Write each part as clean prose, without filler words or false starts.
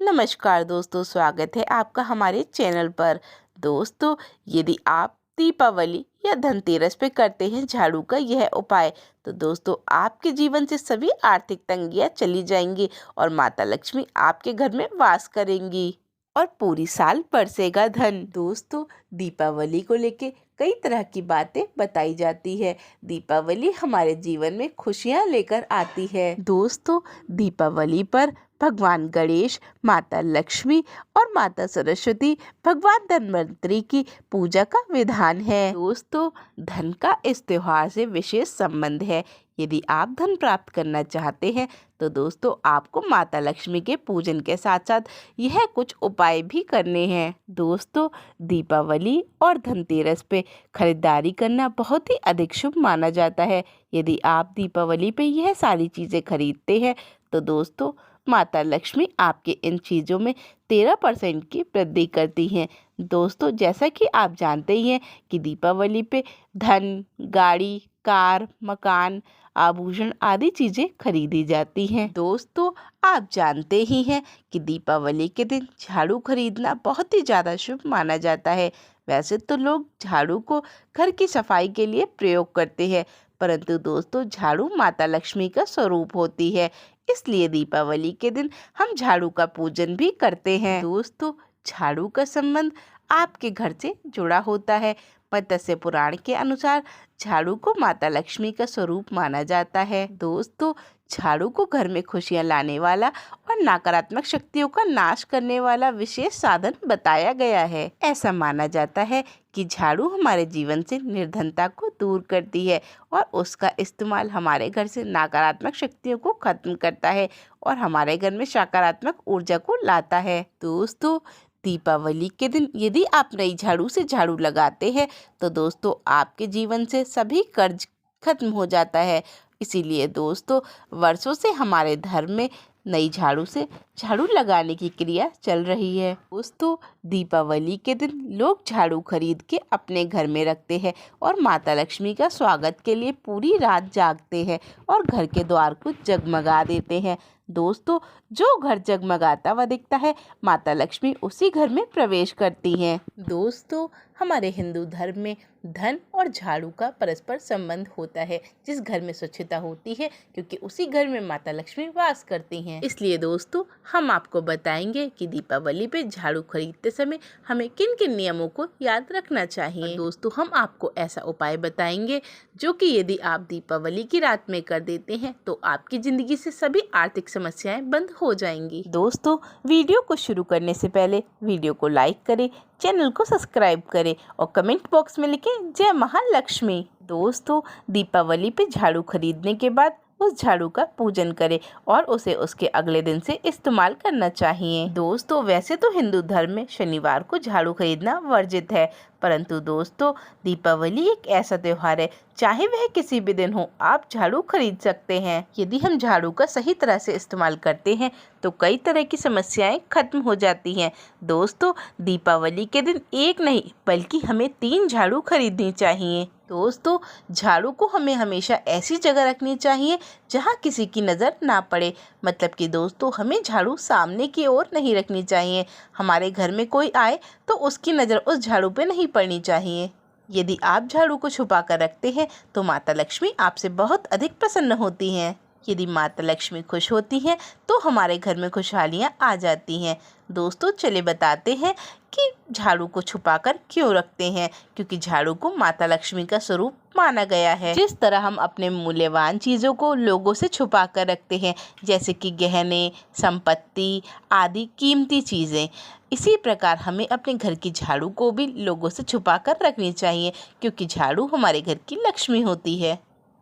नमस्कार दोस्तों, स्वागत है आपका हमारे चैनल पर। दोस्तों, यदि आप दीपावली या धनतेरस पे करते हैं झाड़ू का यह उपाय, तो दोस्तों आपके जीवन से सभी आर्थिक तंगियां चली जाएंगी और माता लक्ष्मी आपके घर में वास करेंगी और पूरी साल बरसेगा धन। दोस्तों, दीपावली को लेके कई तरह की बातें बताई जाती है। दीपावली हमारे जीवन में खुशियां लेकर आती है। दोस्तों, दीपावली पर भगवान गणेश, माता लक्ष्मी और माता सरस्वती, भगवान धन्वंतरि की पूजा का विधान है। दोस्तों, धन का इस त्योहार से विशेष संबंध है। यदि आप धन प्राप्त करना चाहते हैं तो दोस्तों आपको माता लक्ष्मी के पूजन के साथ साथ यह कुछ उपाय भी करने हैं। दोस्तों, दीपावली और धनतेरस पे खरीदारी करना बहुत ही अधिक शुभ माना जाता है। यदि आप दीपावली पे यह सारी चीज़ें खरीदते हैं तो दोस्तों माता लक्ष्मी आपके इन चीज़ों में 13% की वृद्धि करती हैं। दोस्तों, जैसा कि आप जानते ही हैं कि दीपावली पे धन, गाड़ी, कार, मकान, आभूषण आदि चीज़ें खरीदी जाती हैं। दोस्तों, आप जानते ही हैं कि दीपावली के दिन झाड़ू खरीदना बहुत ही ज़्यादा शुभ माना जाता है। वैसे तो लोग झाड़ू को घर की सफाई के लिए प्रयोग करते हैं, परंतु दोस्तों झाड़ू माता लक्ष्मी का स्वरूप होती है, इसलिए दीपावली के दिन हम झाड़ू का पूजन भी करते हैं। दोस्तों, झाड़ू का संबंध आपके घर से जुड़ा होता है। मत्स्य पुराण के अनुसार झाड़ू को माता लक्ष्मी का स्वरूप माना जाता है। दोस्तों, झाड़ू को घर में खुशियां लाने वाला और नकारात्मक शक्तियों का नाश करने वाला विशेष साधन बताया गया है। ऐसा माना जाता है कि झाड़ू हमारे जीवन से निर्धनता को दूर करती है और उसका इस्तेमाल हमारे घर से नकारात्मक शक्तियों को खत्म करता है और हमारे घर में सकारात्मक ऊर्जा को लाता है। दोस्तों, दीपावली के दिन यदि आप नई झाड़ू से झाड़ू लगाते हैं तो दोस्तों आपके जीवन से सभी कर्ज खत्म हो जाता है। इसीलिए दोस्तों वर्षों से हमारे धर्म में नई झाड़ू से झाड़ू लगाने की क्रिया चल रही है। दोस्तों, दीपावली के दिन लोग झाड़ू खरीद के अपने घर में रखते हैं और माता लक्ष्मी का स्वागत के लिए पूरी रात जागते हैं और घर के द्वार को जगमगा देते हैं। दोस्तों, जो घर जगमगाता हुआ दिखता है माता लक्ष्मी उसी घर में प्रवेश करती हैं। दोस्तों, हमारे हिंदू धर्म में धन और झाड़ू का परस्पर संबंध होता है। जिस घर में स्वच्छता होती है, क्योंकि उसी घर में माता लक्ष्मी वास करती हैं, इसलिए दोस्तों हम आपको बताएंगे कि दीपावली पे झाड़ू खरीदते समय हमें किन किन नियमों को याद रखना चाहिए। दोस्तों, हम आपको ऐसा उपाय बताएंगे जो कि यदि आप दीपावली की रात में कर देते हैं तो आपकी जिंदगी से सभी आर्थिक समस्याएं बंद हो जाएंगी। दोस्तों, वीडियो को शुरू करने से पहले वीडियो को लाइक करें, चैनल को सब्सक्राइब करें और कमेंट बॉक्स में लिखें जय महालक्ष्मी। दोस्तों, दीपावली पे झाड़ू खरीदने के बाद उस झाड़ू का पूजन करें और उसे उसके अगले दिन से इस्तेमाल करना चाहिए। दोस्तों, वैसे तो हिंदू धर्म में शनिवार को झाड़ू खरीदना वर्जित है, परंतु दोस्तों दीपावली एक ऐसा त्योहार है, चाहे वह किसी भी दिन हो, आप झाड़ू खरीद सकते हैं। यदि हम झाड़ू का सही तरह से इस्तेमाल करते हैं तो कई तरह की समस्याएं खत्म हो जाती हैं। दोस्तों, दीपावली के दिन एक नहीं बल्कि हमें 3 झाड़ू खरीदनी चाहिए। दोस्तों, झाड़ू को हमें हमेशा ऐसी जगह रखनी चाहिए जहां किसी की नज़र ना पड़े। मतलब कि दोस्तों हमें झाड़ू सामने की ओर नहीं रखनी चाहिए। हमारे घर में कोई आए तो उसकी नज़र उस झाड़ू पे नहीं पड़नी चाहिए। यदि आप झाड़ू को छुपा कर रखते हैं तो माता लक्ष्मी आपसे बहुत अधिक प्रसन्न होती हैं। यदि माता लक्ष्मी खुश होती हैं तो हमारे घर में खुशहालियाँ आ जाती हैं। दोस्तों, चले बताते हैं कि झाड़ू को छुपाकर क्यों रखते हैं। क्योंकि झाड़ू को माता लक्ष्मी का स्वरूप माना गया है। जिस तरह हम अपने मूल्यवान चीज़ों को लोगों से छुपा कर रखते हैं, जैसे कि गहने, संपत्ति आदि कीमती चीज़ें, इसी प्रकार हमें अपने घर की झाड़ू को भी लोगों से छुपा कर रखनी चाहिए, क्योंकि झाड़ू हमारे घर की लक्ष्मी होती है।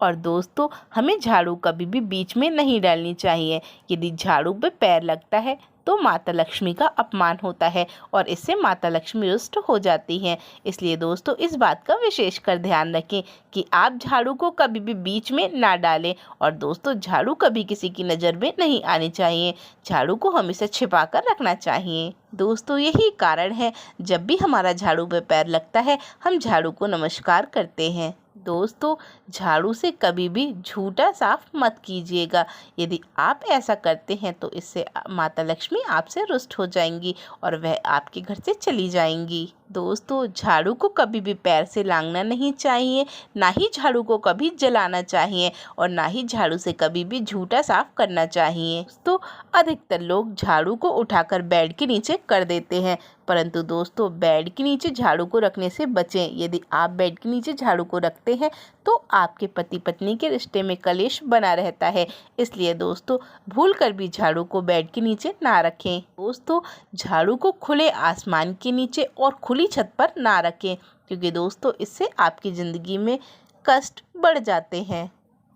और दोस्तों, हमें झाड़ू कभी भी बीच में नहीं डालनी चाहिए। यदि झाड़ू पे पैर लगता है तो माता लक्ष्मी का अपमान होता है और इससे माता लक्ष्मी रुष्ट हो जाती हैं। इसलिए दोस्तों इस बात का विशेष कर ध्यान रखें कि आप झाड़ू को कभी भी बीच में ना डालें। और दोस्तों, झाड़ू कभी किसी की नज़र में नहीं आनी चाहिए। झाड़ू को हमेशा छिपा कर रखना चाहिए। दोस्तों, यही कारण है जब भी हमारा झाड़ू पे पैर लगता है हम झाड़ू को नमस्कार करते हैं। दोस्तों, झाड़ू से कभी भी झूठा साफ मत कीजिएगा। यदि आप ऐसा करते हैं तो इससे माता लक्ष्मी आपसे रुष्ट हो जाएंगी और वह आपके घर से चली जाएंगी। दोस्तों, झाड़ू को कभी भी पैर से लांघना नहीं चाहिए, ना ही झाड़ू को कभी जलाना चाहिए और ना ही झाड़ू से कभी भी झूठा साफ करना चाहिए। दोस्तों, अधिकतर लोग झाड़ू को उठाकर बेड के नीचे कर देते हैं, परंतु दोस्तों बेड के नीचे झाड़ू को रखने से बचें। यदि आप बेड के नीचे झाड़ू को रखते हैं तो आपके पति पत्नी के रिश्ते में कलेश बना रहता है, इसलिए दोस्तों भूल कर भी झाड़ू को बेड के नीचे ना रखें। दोस्तों, झाड़ू को खुले आसमान के नीचे और खुली छत पर ना रखें, क्योंकि दोस्तों इससे आपकी ज़िंदगी में कष्ट बढ़ जाते हैं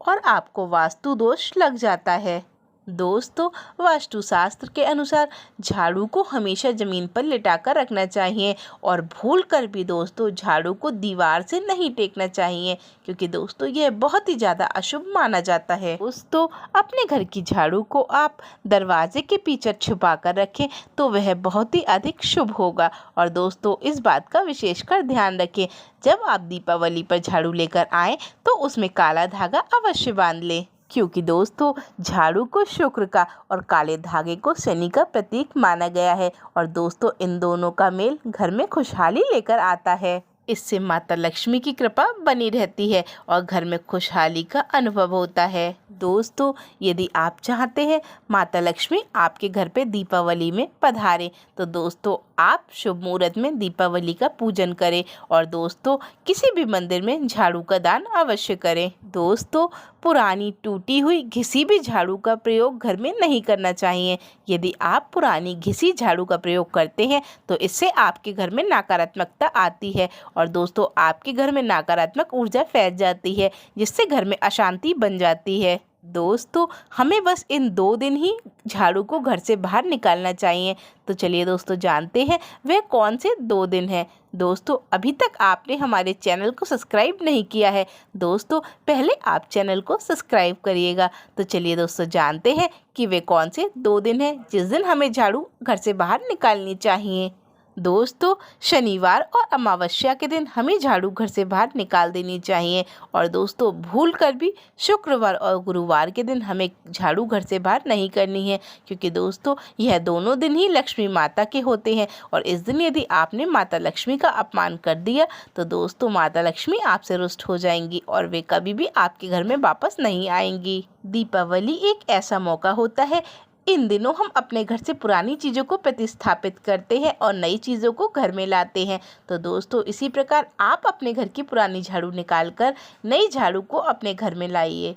और आपको वास्तु दोष लग जाता है। दोस्तों, वास्तुशास्त्र के अनुसार झाड़ू को हमेशा ज़मीन पर लिटाकर रखना चाहिए और भूल कर भी दोस्तों झाड़ू को दीवार से नहीं टेकना चाहिए, क्योंकि दोस्तों यह बहुत ही ज़्यादा अशुभ माना जाता है। दोस्तों, अपने घर की झाड़ू को आप दरवाजे के पीछे छुपा कर रखें तो वह बहुत ही अधिक शुभ होगा। और दोस्तों इस बात का विशेषकर ध्यान रखें, जब आप दीपावली पर झाड़ू लेकर आएँ तो उसमें काला धागा अवश्य बांध लें, क्योंकि दोस्तों झाड़ू को शुक्र का और काले धागे को शनि का प्रतीक माना गया है और दोस्तों इन दोनों का मेल घर में खुशहाली लेकर आता है। इससे माता लक्ष्मी की कृपा बनी रहती है और घर में खुशहाली का अनुभव होता है। दोस्तों, यदि आप चाहते हैं माता लक्ष्मी आपके घर पे दीपावली में पधारे तो दोस्तों आप शुभ मुहूर्त में दीपावली का पूजन करें और दोस्तों किसी भी मंदिर में झाड़ू का दान अवश्य करें। दोस्तों, पुरानी टूटी हुई घिसी भी झाड़ू का प्रयोग घर में नहीं करना चाहिए। यदि आप पुरानी घिसी झाड़ू का प्रयोग करते हैं तो इससे आपके घर में नकारात्मकता आती है और दोस्तों आपके घर में नकारात्मक ऊर्जा फैल जाती है, जिससे घर में अशांति बन जाती है। दोस्तों, हमें बस इन 2 दिन ही झाड़ू को घर से बाहर निकालना चाहिए। तो चलिए दोस्तों जानते हैं वे कौन से 2 दिन हैं। दोस्तों, अभी तक आपने हमारे चैनल को सब्सक्राइब नहीं किया है, दोस्तों पहले आप चैनल को सब्सक्राइब करिएगा। तो चलिए दोस्तों जानते हैं कि वे कौन से 2 दिन हैं जिस दिन हमें झाड़ू घर से बाहर निकालनी चाहिए। दोस्तों, शनिवार और अमावस्या के दिन हमें झाड़ू घर से बाहर निकाल देनी चाहिए और दोस्तों भूल कर भी शुक्रवार और गुरुवार के दिन हमें झाड़ू घर से बाहर नहीं करनी है, क्योंकि दोस्तों यह दोनों दिन ही लक्ष्मी माता के होते हैं और इस दिन यदि आपने माता लक्ष्मी का अपमान कर दिया तो दोस्तों माता लक्ष्मी आपसे रुष्ट हो जाएंगी और वे कभी भी आपके घर में वापस नहीं आएंगी। दीपावली एक ऐसा मौका होता है, इन दिनों हम अपने घर से पुरानी चीज़ों को प्रतिस्थापित करते हैं और नई चीज़ों को घर में लाते हैं। तो दोस्तों इसी प्रकार आप अपने घर की पुरानी झाड़ू निकालकर नई झाड़ू को अपने घर में लाइए।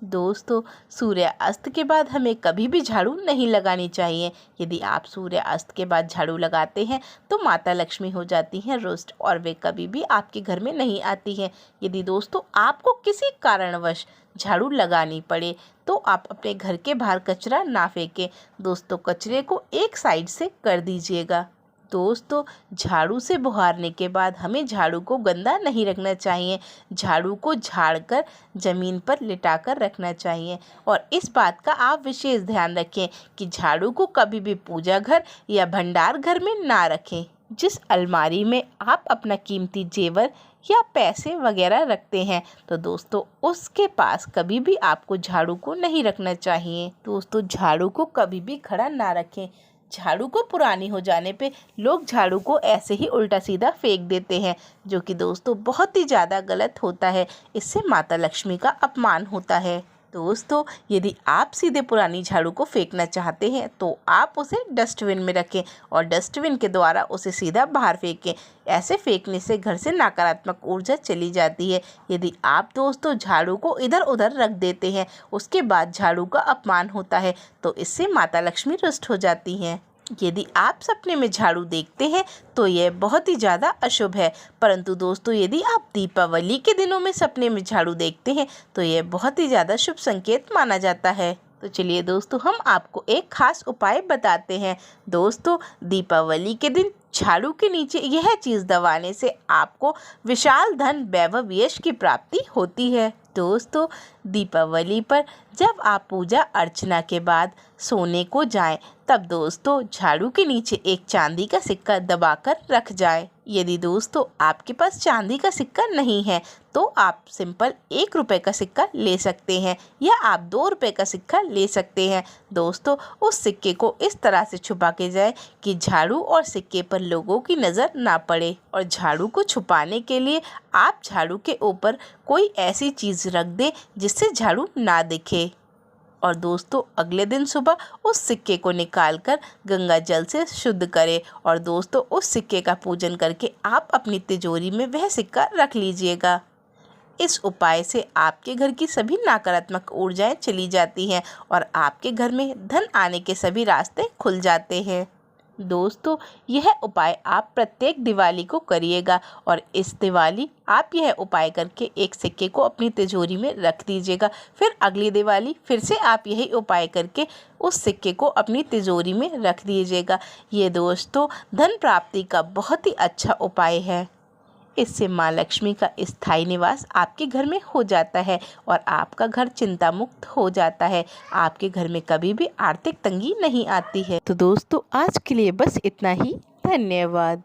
दोस्तों, सूर्यास्त के बाद हमें कभी भी झाड़ू नहीं लगानी चाहिए। यदि आप सूर्यास्त के बाद झाड़ू लगाते हैं तो माता लक्ष्मी हो जाती हैं रुष्ट और वे कभी भी आपके घर में नहीं आती हैं। यदि दोस्तों आपको किसी कारणवश झाड़ू लगानी पड़े तो आप अपने घर के बाहर कचरा ना फेंकें। दोस्तों कचरे को एक साइड से कर दीजिएगा। दोस्तों, झाड़ू से बुहारने के बाद हमें झाड़ू को गंदा नहीं रखना चाहिए, झाड़ू को झाड़कर ज़मीन पर लिटाकर रखना चाहिए और इस बात का आप विशेष ध्यान रखें कि झाड़ू को कभी भी पूजा घर या भंडार घर में ना रखें। जिस अलमारी में आप अपना कीमती जेवर या पैसे वगैरह रखते हैं तो दोस्तों उसके पास कभी भी आपको झाड़ू को नहीं रखना चाहिए। दोस्तों, झाड़ू को कभी भी खड़ा ना रखें। झाड़ू को पुरानी हो जाने पे लोग झाड़ू को ऐसे ही उल्टा सीधा फेंक देते हैं, जो कि दोस्तों बहुत ही ज़्यादा गलत होता है। इससे माता लक्ष्मी का अपमान होता है। दोस्तों, यदि आप सीधे पुरानी झाड़ू को फेंकना चाहते हैं तो आप उसे डस्टबिन में रखें और डस्टबिन के द्वारा उसे सीधा बाहर फेंकें। ऐसे फेंकने से घर से नकारात्मक ऊर्जा चली जाती है। यदि आप दोस्तों झाड़ू को इधर उधर रख देते हैं उसके बाद झाड़ू का अपमान होता है तो इससे माता लक्ष्मी रुष्ट हो जाती हैं। यदि आप सपने में झाड़ू देखते हैं तो यह बहुत ही ज़्यादा अशुभ है, परंतु दोस्तों यदि आप दीपावली के दिनों में सपने में झाड़ू देखते हैं तो यह बहुत ही ज़्यादा शुभ संकेत माना जाता है। तो चलिए दोस्तों हम आपको एक खास उपाय बताते हैं। दोस्तों, दीपावली के दिन झाड़ू के नीचे यह चीज़ दबाने से आपको विशाल धन वैभव यश की प्राप्ति होती है। दोस्तों, दीपावली पर जब आप पूजा अर्चना के बाद सोने को जाएं, तब दोस्तों झाड़ू के नीचे एक चांदी का सिक्का दबाकर रख जाएं। यदि दोस्तों आपके पास चांदी का सिक्का नहीं है तो आप सिंपल 1 रुपए का सिक्का ले सकते हैं या आप 2 रुपए का सिक्का ले सकते हैं। दोस्तों, उस सिक्के को इस तरह से छुपा के जाए कि झाड़ू और सिक्के पर लोगों की नज़र ना पड़े। और झाड़ू को छुपाने के लिए आप झाड़ू के ऊपर कोई ऐसी चीज़ रख दें जिससे झाड़ू ना दिखे। और दोस्तों, अगले दिन सुबह उस सिक्के को निकालकर गंगा जल से शुद्ध करें और दोस्तों उस सिक्के का पूजन करके आप अपनी तिजोरी में वह सिक्का रख लीजिएगा। इस उपाय से आपके घर की सभी नकारात्मक ऊर्जाएं चली जाती हैं और आपके घर में धन आने के सभी रास्ते खुल जाते हैं। दोस्तों, यह उपाय आप प्रत्येक दिवाली को करिएगा और इस दिवाली आप यह उपाय करके एक सिक्के को अपनी तिजोरी में रख दीजिएगा। फिर अगली दिवाली फिर से आप यही उपाय करके उस सिक्के को अपनी तिजोरी में रख दीजिएगा। ये दोस्तों धन प्राप्ति का बहुत ही अच्छा उपाय है। इससे माँ लक्ष्मी का स्थायी निवास आपके घर में हो जाता है और आपका घर चिंता मुक्त हो जाता है। आपके घर में कभी भी आर्थिक तंगी नहीं आती है। तो दोस्तों, आज के लिए बस इतना ही। धन्यवाद।